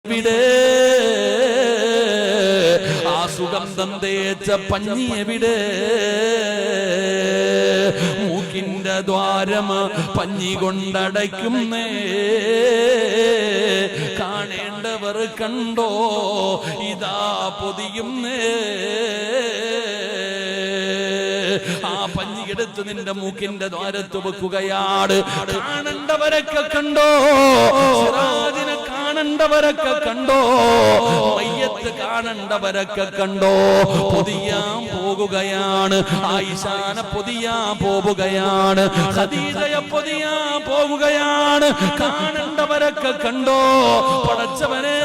എവിടെ? ആ സുഗന്ധം തേച്ച പഞ്ഞി എവിടെ? മൂക്കിന്റെ ദ്വാരം പഞ്ഞി കൊണ്ടടയ്ക്കുന്നേ. കാണേണ്ടവർ കണ്ടോ, ഇതാ പൊതിയുന്നേ. ആ പഞ്ഞിയെടുത്ത് നിന്റെ മൂക്കിന്റെ ദ്വാരത്ത് വെക്കുകയാണ്. കാണേണ്ടവരൊക്കെ കണ്ടോ, സിറാജിനെ കാണേണ്ടവരൊക്കെ കണ്ടോ, മയ്യത്ത് കാണേണ്ടവരൊക്കെ കണ്ടോ. പൊതിയാൻ പോകുകയാണ്, ആയിഷാനെ പൊതിയാൻ പോവുകയാണ്, ഖദീജയെ പൊതിയാൻ പോവുകയാണ്. കാണേണ്ടവരൊക്കെ കണ്ടോ. പടച്ചവനെ,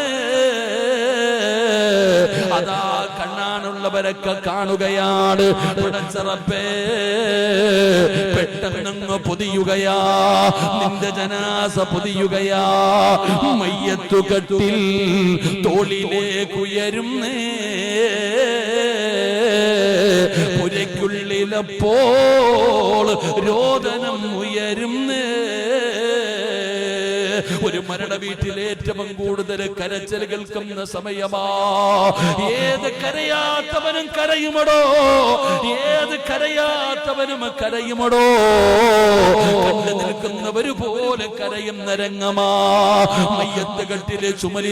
അതാ കാണാനുള്ളവരൊക്കെ കാണുകയാണ്. പടച്ച റബ്ബേ, പെട്ടെന്നങ്ങ് പൊതിയുകയാ, നിന്റെ ജനാസ പൊതിയുകയാ. മയ്യത്തുകട്ടിൽ തോളിലേക്കുയരുന്നേ. പുരയ്ക്കുള്ളിലപ്പോൾ രോദനം ഉയരുന്നേ. ഒരു മരണ വീട്ടിൽ ഏറ്റവും കൂടുതൽ കരച്ചിൽ കേൾക്കുന്ന സമയമാ. ഏത് കരയാത്തവനും കരയുമടോ, ഏത് കരയാത്തവനും കരയുമടോ. കണ്ടു നിൽക്കുന്നവര് പോലെ കരയുന്ന രംഗമാ. മയ്യത്ത് കെട്ടിലെ ചുമലി